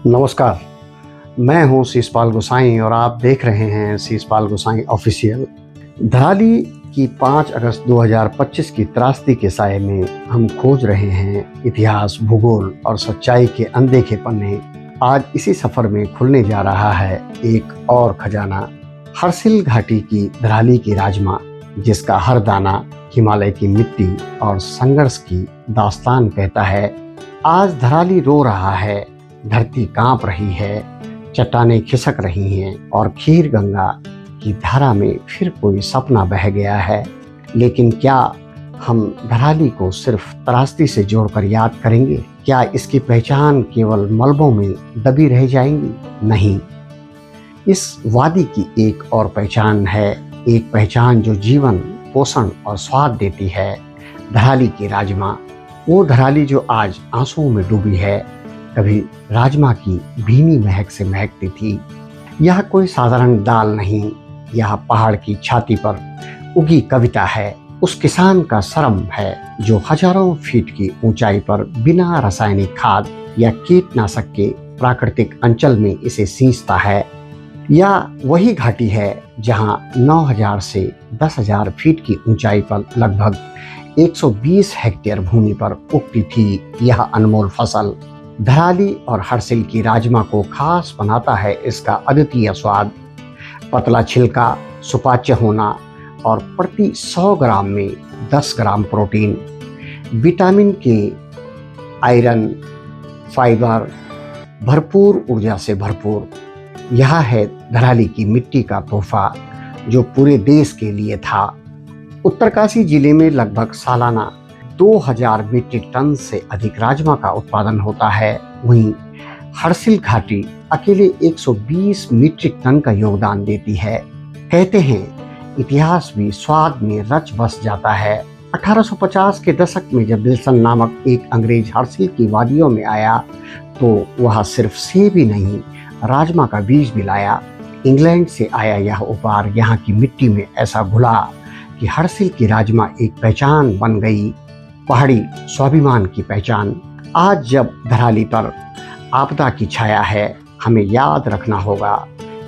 नमस्कार, मैं हूं शीशपाल गोसाई और आप देख रहे हैं शीशपाल गोसाई ऑफिशियल। धराली की 5 अगस्त 2025 की त्रासदी के साये में हम खोज रहे हैं इतिहास, भूगोल और सच्चाई के अनदेखे पन्ने। आज इसी सफर में खुलने जा रहा है एक और खजाना, हर्सिल घाटी की धराली की राजमा, जिसका हर दाना हिमालय की मिट्टी और संघर्ष की दास्तान कहता है। आज धराली रो रहा है, धरती कांप रही है, चट्टानें खिसक रही हैं और खीर गंगा की धारा में फिर कोई सपना बह गया है। लेकिन क्या हम धराली को सिर्फ त्रासदी से जोड़कर याद करेंगे? क्या इसकी पहचान केवल मलबों में दबी रह जाएंगी? नहीं, इस वादी की एक और पहचान है, एक पहचान जो जीवन, पोषण और स्वाद देती है। धराली की राजमा, वो धराली जो आज आंसुओं में डूबी है, कभी राजमा की भीनी महक से महकती थी। यह कोई साधारण दाल नहीं, यह पहाड़ की छाती पर उगी कविता है। उस किसान का श्रम है जो हजारों फीट की ऊंचाई पर बिना रासायनिक खाद या कीटनाशक के प्राकृतिक अंचल में इसे सींचता है। यह वही घाटी है जहां 9000 से 10,000 फीट की ऊंचाई पर लगभग 120 हेक्टेयर भूमि पर उगती थी यह अनमोल फसल। धराली और हर्सिल की राजमा को खास बनाता है इसका अद्वितीय स्वाद, पतला छिलका, सुपाच्य होना और प्रति 100 ग्राम में 10 ग्राम प्रोटीन, विटामिन के, आयरन, फाइबर, भरपूर ऊर्जा से भरपूर। यह है धराली की मिट्टी का तोहफा जो पूरे देश के लिए था। उत्तरकाशी जिले में लगभग सालाना 2000 मीट्रिक टन से अधिक राजमा का उत्पादन होता है। वहीं हर्सिल घाटी अकेले 120 मीट्रिक टन का योगदान देती है। कहते हैं इतिहास भी स्वाद में रच बस जाता है। 1850 के दशक में जब विल्सन नामक एक अंग्रेज हर्सिल की वादियों में आया तो वह सिर्फ सेब ही नहीं, राजमा का बीज भी लाया। इंग्लैंड से आया यह उपहार यहाँ की मिट्टी में ऐसा घुला कि हर्सिल की राजमा एक पहचान बन गई, पहाड़ी स्वाभिमान की पहचान। आज जब धराली पर आपदा की छाया है, हमें याद रखना होगा,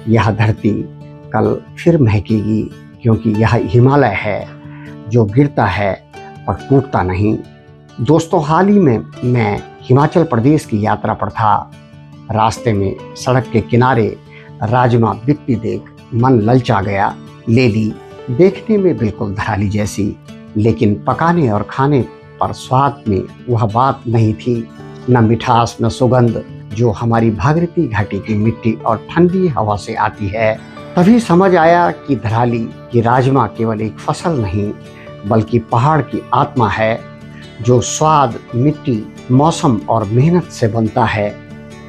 यह धरती कल फिर महकेगी, क्योंकि यह हिमालय है जो गिरता है पर टूटता नहीं। दोस्तों, हाल ही में मैं हिमाचल प्रदेश की यात्रा पर था। रास्ते में सड़क के किनारे राजमा बिकती देख मन ललचा गया। ले ली, देखने में बिल्कुल धराली जैसी, लेकिन पकाने और खाने पर स्वाद में वह बात नहीं थी, न मिठास न सुगंध जो हमारी भागीरथी घाटी की मिट्टी और ठंडी हवा से आती है। तभी समझ आया कि धराली की राजमा केवल एक फसल नहीं बल्कि पहाड़ की आत्मा है, जो स्वाद, मिट्टी, मौसम और मेहनत से बनता है।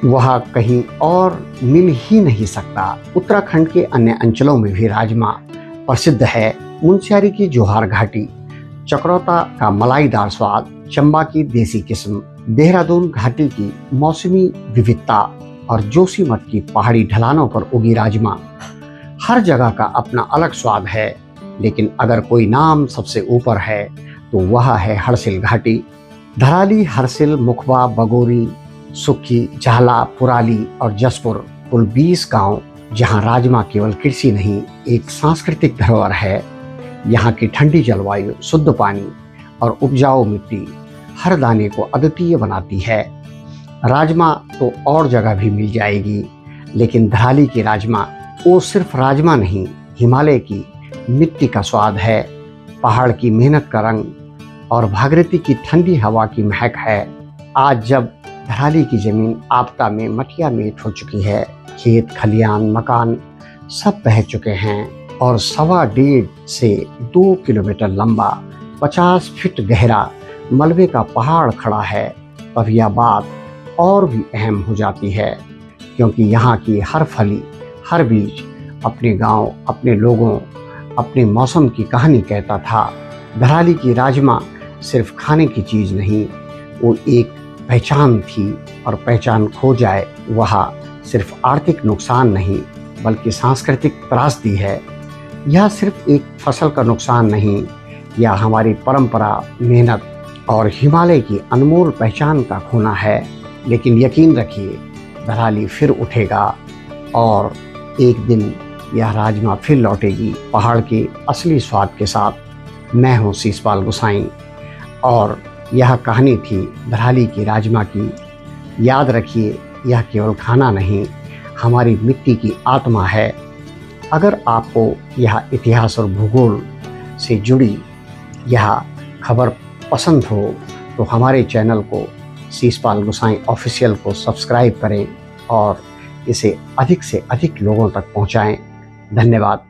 वह कहीं और मिल ही नहीं सकता। उत्तराखंड के अन्य अंचलों में भी राजमा प्रसिद्ध है। मुनस्यारी की जोहार घाटी, चक्रोता का मलाईदार स्वाद, चंबा की देसी किस्म, देहरादून घाटी की मौसमी विविधता और जोशीमठ की पहाड़ी ढलानों पर उगी राजमा, हर जगह का अपना अलग स्वाद है। लेकिन अगर कोई नाम सबसे ऊपर है तो वह है हर्सिल घाटी। धराली, हर्सिल, मुखबा, बगोरी, सुक्खी, झाला, पुराली और जसपुर, कुल 20 गांव जहां राजमा केवल कृषि नहीं, एक सांस्कृतिक धरोहर है। यहाँ की ठंडी जलवायु, शुद्ध पानी और उपजाऊ मिट्टी हर दाने को अद्वितीय बनाती है। राजमा तो और जगह भी मिल जाएगी, लेकिन धराली की राजमा वो सिर्फ राजमा नहीं, हिमालय की मिट्टी का स्वाद है, पहाड़ की मेहनत का रंग और भागीरथी की ठंडी हवा की महक है। आज जब धराली की जमीन आपदा में मटिया मेट हो चुकी है, खेत, खलियान, मकान सब बह चुके हैं और 1.25 से 2 किलोमीटर लंबा, 50 फीट गहरा मलबे का पहाड़ खड़ा है, तब यह बात और भी अहम हो जाती है, क्योंकि यहाँ की हर फली, हर बीज अपने गांव, अपने लोगों, अपने मौसम की कहानी कहता था। धराली की राजमा सिर्फ खाने की चीज़ नहीं, वो एक पहचान थी, और पहचान खो जाए वह सिर्फ आर्थिक नुकसान नहीं बल्कि सांस्कृतिक त्रासदी है। यह सिर्फ एक फसल का नुकसान नहीं, यह हमारी परंपरा, मेहनत और हिमालय की अनमोल पहचान का खोना है। लेकिन यकीन रखिए, धराली फिर उठेगा और एक दिन यह राजमा फिर लौटेगी पहाड़ के असली स्वाद के साथ। मैं हूँ शीशपाल गोसाई और यह कहानी थी धराली की राजमा की। याद रखिए, यह केवल खाना नहीं, हमारी मिट्टी की आत्मा है। अगर आपको यह इतिहास और भूगोल से जुड़ी यह खबर पसंद हो तो हमारे चैनल को शीशपाल गोसाई ऑफिशियल को सब्सक्राइब करें और इसे अधिक से अधिक लोगों तक पहुंचाएं। धन्यवाद।